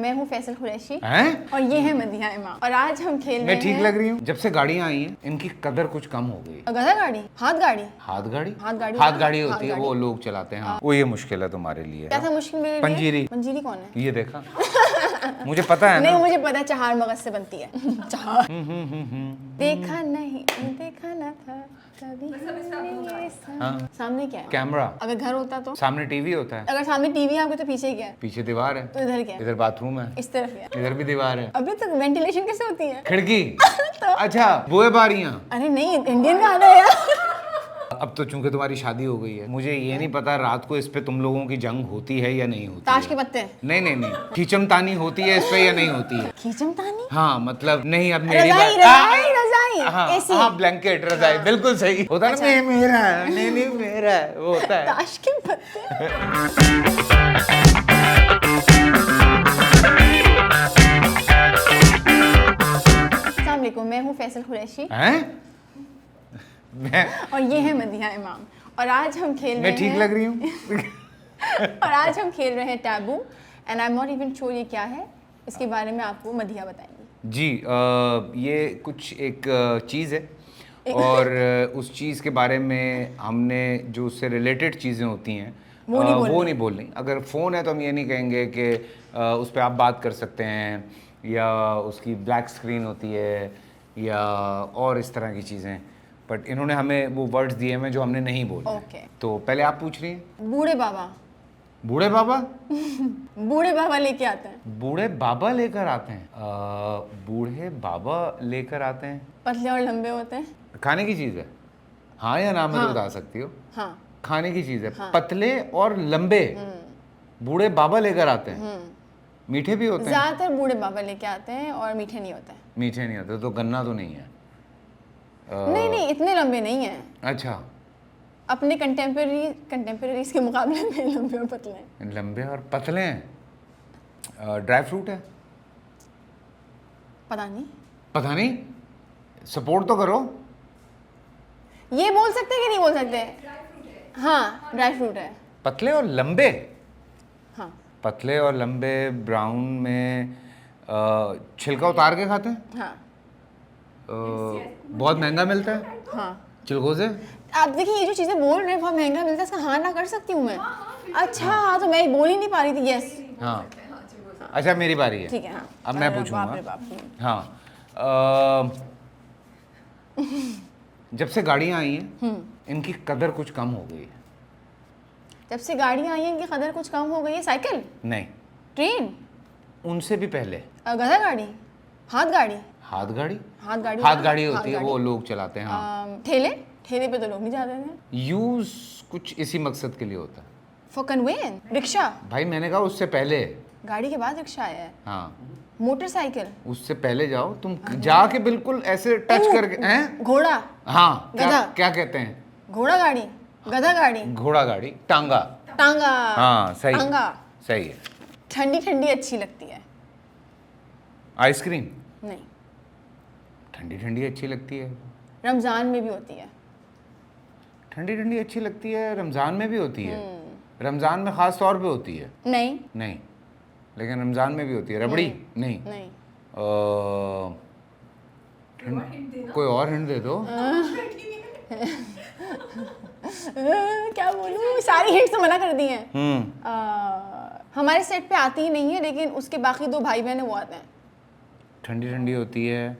मैं हूँ फैसल कुरैशी हैं? और ये है मदीहा इमाम और आज हम खेल रहे मैं हैं। ठीक लग रही हूँ? जब से गाड़ियाँ आई हैं इनकी कदर कुछ कम हो गई। गधा गाड़ी, हाथ गाड़ी, हाथ गाड़ी हाथ गाड़ी, हाथ गाड़ी हाथ होती है, गाड़ी। वो लोग चलाते हैं। हाँ, वो ये मुश्किल है तुम्हारे लिए। क्या था मुश्किल मेरे लिए? पंजीरी। पंजीरी कौन है? ये देखा मुझे पता है नहीं, ना। मुझे पता है चहार मगज से बनती है। चहार। देखा नहीं, देखा ना था कभी हमने ये हाँ। सामने क्या है? कैमरा। अगर घर होता तो? सामने टीवी होता है। अगर सामने टीवी है आपके तो पीछे क्या है? पीछे दीवार है। तो इधर क्या है? इधर बाथरूम है। इस तरफ क्या है? इधर भी दीवार है। अभी तक वेंटिलेशन कैसे होती है? खिड़की। तो अच्छा, बुए बारियां। अरे नहीं, इंडियन गाना है यार। अब तो चूंकि तुम्हारी शादी हो गई है, मुझे ये नहीं पता रात को इस पे तुम लोगों की जंग होती है या नहीं होती ताश है। के पत्ते। नहीं नहीं नहीं, खींचमतानी होती है इस पे या नहीं होती है? खींचमतानी? हाँ मतलब नहीं, अब मेरी रजाई, बात। रजाई, रजाई, हाँ एसी। हाँ, ब्लैंकेट, रजाई, बिल्कुल सही होता है ना। अच्छा। मेरा है, नहीं नहीं मेरा है, वो होता है। ताश के पत्ते। अस्सलाम वालेकुम, मैं हूँ फैसल कुरैशी हैं? मैं और ये है मदीहा इमाम और आज हम खेल रहे मैं हैं। ठीक लग रही हूँ? और आज हम खेल रहे हैं taboo and I am not even sure ये क्या है, इसके बारे में आपको मदीहा बताएंगी। जी, ये कुछ एक चीज़ है और उस चीज़ के बारे में हमने जो उससे रिलेटेड चीज़ें होती हैं वो नहीं नहीं बोलनी। अगर फ़ोन है तो हम ये नहीं कहेंगे कि उस पर आप बात कर सकते हैं, या उसकी ब्लैक स्क्रीन होती है, या और इस तरह की चीज़ें। बट इन्होंने हमें वो वर्ड्स दिए हैं जो हमने नहीं बोले। ओके। तो पहले आप पूछ रही हैं। बूढ़े बाबा। बूढ़े बाबा? बूढ़े बाबा लेके आते हैं। बूढ़े बाबा लेकर आते हैं? बूढ़े बाबा लेकर आते हैं। पतले और लंबे होते हैं। खाने की चीज़ है? हाँ या ना में तो हाँ। बता सकती हो। हाँ। खाने की चीज़ है। हाँ। पतले और लंबे बूढ़े बाबा लेकर आते हैं। मीठे भी होते हैं? ज्यादातर बूढ़े बाबा लेके आते हैं और मीठे नहीं होते हैं। मीठे नहीं होते। तो गन्ना तो नहीं है। नहीं नहीं, इतने लंबे नहीं हैं। अच्छा, अपने कंटेम्परेरीज के मुकाबले में लंबे और पतले हैं। लंबे और पतले हैं। ड्राई फ्रूट है? पता नहीं। पता नहीं, सपोर्ट तो करो। ये बोल सकते हैं कि नहीं बोल सकते? हाँ, ड्राई फ्रूट है। पतले और लंबे? हाँ। पतले और लंबे, ब्राउन में, छिलका उतार के खाते हैं? हाँ। बहुत महंगा मिलता है हाँ। चिलगोजे? आप देखिए, ये जो चीज़ें बोल रहे हैं बहुत महंगा मिलता है, इसका हाँ ना कर सकती हूँ मैं? अच्छा हाँ, तो मैं बोल ही नहीं पा रही थी। यस। हाँ। अच्छा, मेरी बारी है। ठीक है। हाँ, अब मैं बाप रे पूछूंगा। बाप। हाँ। जब से गाड़ियाँ आई हैं इनकी कदर कुछ कम हो गई है। जब से गाड़ियाँ आई हैं इनकी कदर कुछ कम हो गई है। साइकिल? नहीं, ट्रेन? उनसे भी पहले। गधा गाड़ी? हाथ गाड़ी? हाथ गाड़ी? हाथ गाड़ी? हाथ गाड़ी होती है, वो लोग चलाते हैं। हाँ। ठेले? ठेले पे तो लोग नहीं जाते थे। यूज कुछ इसी मकसद के लिए होता है। फॉर कन्वेन? रिक्शा? भाई मैंने कहा उससे पहले। गाड़ी के बाद रिक्शा आया है। हाँ, मोटरसाइकिल? उससे पहले जाओ तुम, जाके बिल्कुल ऐसे टच करके। हैं? घोड़ा? हाँ, क्या गधा? क्या कहते हैं? घोड़ा गाड़ी? गधा गाड़ी? घोड़ा गाड़ी, टांगा। टांगा? हाँ सही, टांगा। सही है। ठंडी ठंडी अच्छी लगती है। आइसक्रीम? नहीं। ठंडी ठंडी अच्छी लगती है। रमजान में भी होती है। ठंडी ठंडी अच्छी लगती है, रमज़ान में भी होती है। रमज़ान में ख़ास तौर पे होती है। नहीं। नहीं, लेकिन रमज़ान में भी होती है। रबड़ी? नहीं। नहीं। कोई और हिंट दे दो। क्या बोलूं, सारी हिंट्स तो मना कर दी हैं। हमारे सेट पे आती ही नहीं है, लेकिन उसके बाकी दो भाई बहन हैं वो आते हैं। ठंडी ठंडी होती है,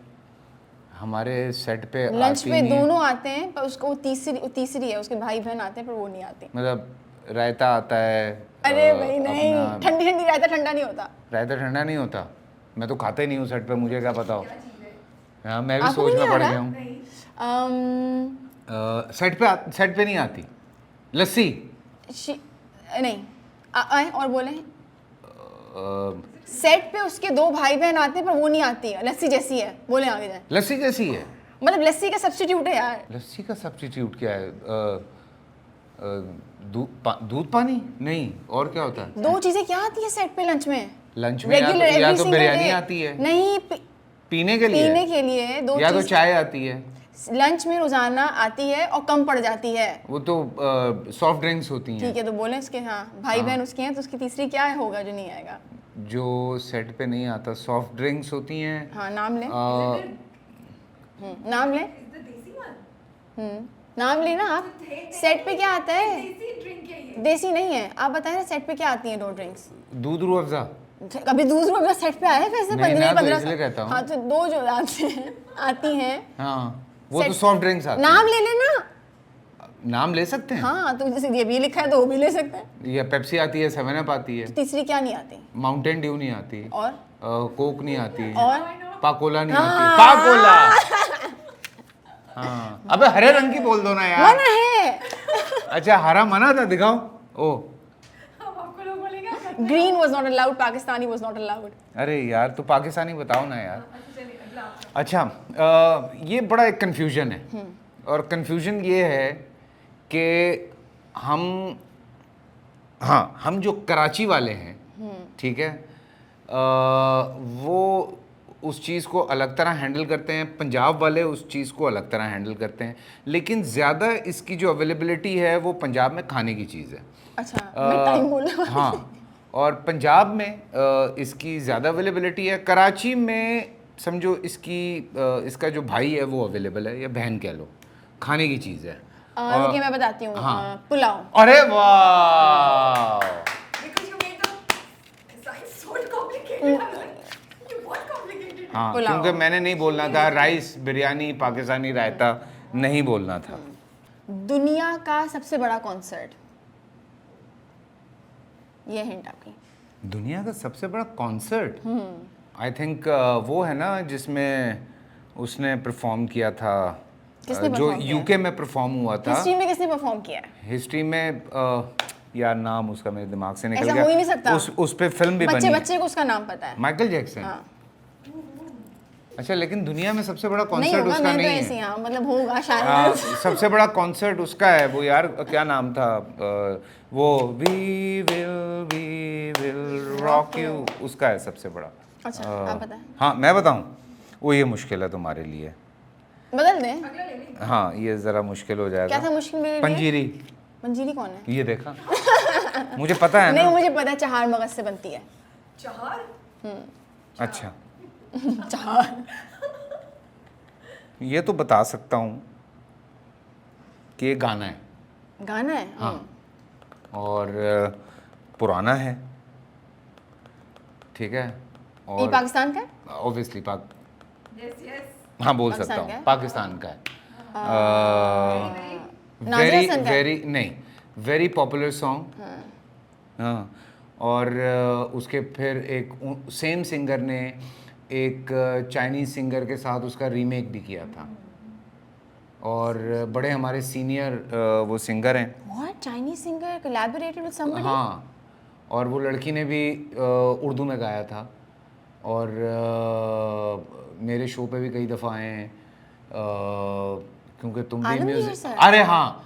हमारे सेट पे लंच आती पे नहीं है। दोनों आते हैं, पर उसको वो तीसरी है, उसके भाई बहन आते हैं पर वो नहीं आती। मतलब रायता आता है? अरे भाई नहीं, अपना ठंडी ठंडी रायता ठंडा नहीं होता। रायता ठंडा नहीं होता? मैं तो खाता ही नहीं हूँ सेट पे, मुझे क्या पता हो। हाँ, मैं भी आपको सोच नहीं में आ पड़ रहा? गया हूँ। सेट पे नहीं आती। लस्सी? नहीं। आए और बोले। सेट पे उसके दो भाई बहन आते हैं पर वो नहीं आती है। लस्सी जैसी है, बोले आगे जाए। लस्सी जैसी है? मतलब लस्सी का सब्स्टिट्यूट है यार। लस्सी का सब्स्टिट्यूट क्या है? दूध पानी? नहीं, और क्या होता है? दो चीजें क्या आती है सेट पे लंच में? लंच में या Every तो single बिरयानी day। आती है। नहीं, पीने के लिए? पीने के लिए दो या तो चीज चाय आती है। लंच में रोजाना आती है और कम पड़ जाती है। वो तो सॉफ्ट ड्रिंक्स होती हैं। ठीक है, तो बोले उसके हाँ भाई बहन उसके हैं, तो उसकी तीसरी क्या होगा जो नहीं आएगा? जो सेट पे नहीं आता, सॉफ्ट ड्रिंक्स होती हैं। हाँ नाम ले। नाम ले। नाम लेना आप। सेट पे क्या आता है? देसी नहीं है, आप बताएं ना सेट पे क्या आती हैं 2 ड्रिंक्स। दूध रूह अफ़ज़ा। कभी दूसरों अपना सेट पे आया है वैसे? नहीं, 15 मैं तो 15 इसलिए कहता हूँ। हाँ तो 2 जो आती हैं। हाँ वो तो सेट- सॉफ्ट ड्रिंक्स आती नाम ले लेना। हैं। नाम ले सकते हैं। हाँ तो जैसे ये भी लिखा है तो वो भी ले सकते हैं। या पेप्सी आती है, 7 अप आती है, तीसरी क्या नहीं आती? माउंटेन ड्यू नहीं आती, और कोक नहीं आती, और पाकोला नहीं हाँ। आती। पाकोला। हाँ अबे हरे रंग की बोल दो ना यार। मना है। अच्छा हरा मना था, दिखाओ। Oh green was not allowed, Pakistani was not allowed. अरे यार तो पाकिस्तानी बताओ ना यार। अच्छा ये बड़ा एक कन्फ्यूजन है, और कन्फ्यूजन ये है कि हम जो कराची वाले हैं, ठीक है, वो उस चीज़ को अलग तरह हैंडल करते हैं, पंजाब वाले उस चीज़ को अलग तरह हैंडल करते हैं, लेकिन ज़्यादा इसकी जो अवेलेबिलिटी है वो पंजाब में खाने की चीज़ है। अच्छा मैं टाइम बोलने वाली थी। हाँ, और पंजाब में इसकी ज़्यादा अवेलेबिलिटी है। कराची में समझो इसका जो भाई है वो अवेलेबल है, या बहन कह लो, खाने की चीज़ है। रुकिए मैं बताती हूँ। हाँ। पुलाव। अरे वाह, हाँ पुलाव। क्योंकि मैंने नहीं बोलना था राइस, बिरयानी, पाकिस्तानी रायता नहीं बोलना था। दुनिया का सबसे बड़ा कॉन्सर्ट, ये हिंट आपकी। दुनिया का सबसे बड़ा कॉन्सर्ट, आई थिंक वो है ना जिसमें उसने परफॉर्म किया था, किसने जो perform किया? यूके में परफॉर्म हुआ था। हिस्ट्री में किसने परफॉर्म किया है? हिस्ट्री में यार नाम उसका मेरे दिमाग से निकल ऐसा गया। हो ही नहीं सकता। उस पे फिल्म भी बच्चे बनी है। बच्चे को उसका नाम पता है। Michael Jackson. हाँ। अच्छा लेकिन दुनिया में सबसे बड़ा नहीं कॉन्सर्ट होगा, उसका मैं तो नहीं ऐसी है। हाँ मतलब होगा शायद। सबसे बड़ा कॉन्सर्ट उसका है, वो यार क्या नाम था, वो वी विल रॉक यू, उसका है सबसे बड़ा। अच्छा आप बताएं। हाँ मैं बताऊँ, वो ये मुश्किल है तुम्हारे लिए। बदल दें। हाँ ये ज़रा मुश्किल हो क्या था जाएगा। मुश्किल मेरे लिए? पंजीरी। मंजीरी कौन है? ये देखा मुझे पता है नहीं ना। मुझे पता है, चहार मगज से बनती है। अच्छा चहार। ये तो बता सकता हूँ कि ये गाना है। गाना है। हाँ और पुराना है, ठीक है, ये और पाकिस्तान का है? ऑब्वियसली हाँ बोल सकता पाकिस्तान का हूँ है? पाकिस्तान का है। नाज़िर वेरी हसन का है? वेरी नहीं, वेरी पॉपुलर सॉन्ग। हाँ और उसके फिर एक सेम सिंगर ने एक चाइनीज़ सिंगर के साथ उसका रीमेक भी किया था, और बड़े हमारे सीनियर वो सिंगर हैं। What? Chinese singer collaborated with somebody? हाँ, और वो लड़की ने भी उर्दू में गाया था, और मेरे शो पे भी कई दफ़ा आए हैं, क्योंकि तुम भी आलमगीर म्यूजिक। सर? अरे हाँ,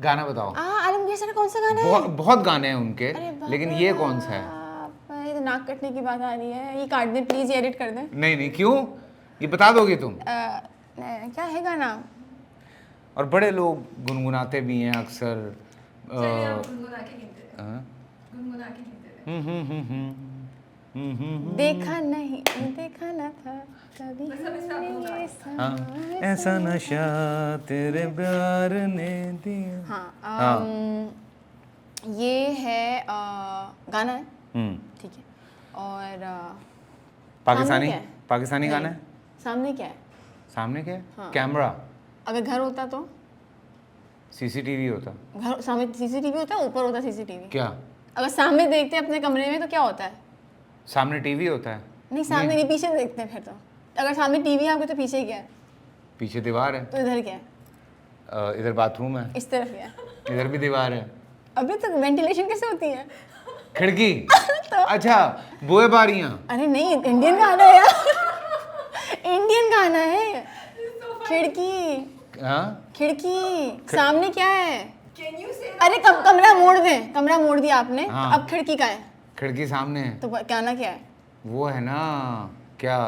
गाना बताओ। आलमगीर सर का कौन सा गाना है? बहुत बहुत गाने हैं उनके, अरे बाप लेकिन रे ये कौन सा है? बाप, ये तो नाक कटने की बात आ रही है, ये काट दें प्लीज, ये एडिट कर दें। नहीं नहीं, क्यों, ये बता दोगे तुम? क्या है गाना? और बड़े लोग गुनगुनाते भी हैं अक्सर। देखा नहीं, देखा ना था कभी ये हाँ, ऐसा नशा तेरे प्यार ने दिया। हाँ ये है गाना है, ठीक है। और पाकिस्तानी क्या है? पाकिस्तानी गाना है। सामने क्या है? सामने क्या है? हाँ। कैमरा। अगर घर होता तो? सीसीटीवी होता। घर सामने सीसीटीवी होता है, ऊपर होता सीसीटीवी? क्या? अगर सामने देखते हैं अपने कमरे में तो क्या होता है? सामने टीवी होता है। नहीं सामने नहीं, पीछे देखते हैं फिर तो। अगर सामने टीवी है आपके तो पीछे क्या है? पीछे दीवार है। तो इधर क्या है? इधर बाथरूम है। इस तरफ क्या है? इधर भी दीवार है। अभी तक वेंटिलेशन कैसे होती है? खिड़की। तो अच्छा, बोए बारियां। अरे नहीं, इंडियन गाना है यार। इंडियन गाना है। खिड़की। हाँ, खिड़की सामने क्या है? अरे कमरा मोड़ दें, कमरा मोड़ दिया आपने। हाँ। तो अब खिड़की का है खिड़की सामने है। तो गाना क्या है? वो है ना, क्या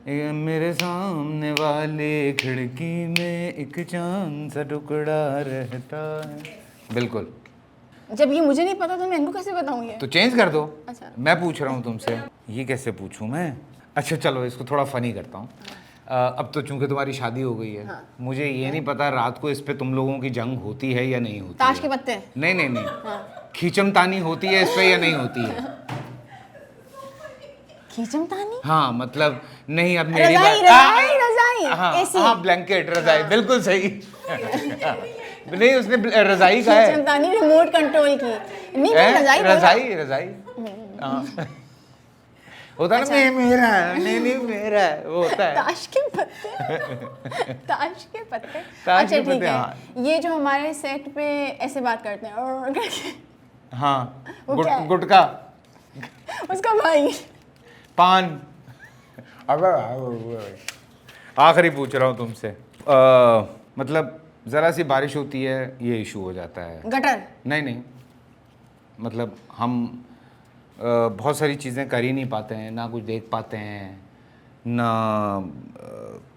ये मेरे सामने वाले खिड़की में एक चांद सा टुकड़ा रहता है। बिल्कुल। जब ये मुझे नहीं पता तो मैं इनको कैसे बताऊँ ये? तो चेंज कर दो। अच्छा। मैं पूछ रहा हूँ तुमसे, ये कैसे पूछूं मैं? अच्छा चलो इसको थोड़ा फनी करता हूँ। अब तो चूंकि तुम्हारी शादी हो गई है, मुझे ये नहीं पता रात को इस पे तुम लोगों की जंग होती है या नहीं होती ताश है। के पत्ते। नहीं नहीं नहीं, खींचमतानी होती है इस पे या नहीं होती है? खींचमतानी? हाँ मतलब नहीं, अब मेरी रजाई रजाई रजाई हाँ एसी। हाँ, ब्लैंकेट रजाई, बिल्कुल सही। नहीं उसने रजाई का है। खींचमतानी रिमोट कंट्रोल की नहीं, मैं रजाई बोला। रजाई रजाई हाँ। होता है ना, नहीं मेरा है, नहीं नहीं मेरा है, वो होता है। ताश के पत्ते। ताश के पत्ते। ताश अच्छा के ठीक पत्ते, है। हाँ। ये जो हमारे सेट पे ऐसे बात करते हैं और करके, हाँ वो क्या है? गुटका, उसका भाई। पान। अब आखिरी पूछ रहा हूँ तुमसे, मतलब ज़रा सी बारिश होती है ये इशू हो जाता है। गटर। नहीं नहीं, मतलब हम बहुत सारी चीज़ें कर ही नहीं पाते हैं, ना कुछ देख पाते हैं, ना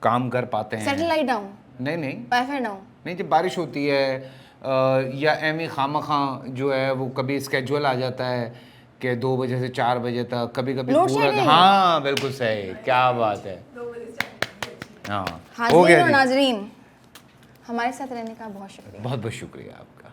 काम कर पाते हैं। Satellite down. नहीं नहीं वाईफाई डाउन। नहीं, जब बारिश होती है या एमी खामखा जो है वो कभी स्केड्यूल आ जाता है कि 2 बजे से 4 बजे तक, कभी कभी Load पूरा। shedding। हाँ बिल्कुल सही, क्या बात है। हाँ हो हाज़रीन गया और जी। नाजरीन, हमारे साथ रहने का बहुत शुक्रिया। बहुत बहुत शुक्रिया आपका।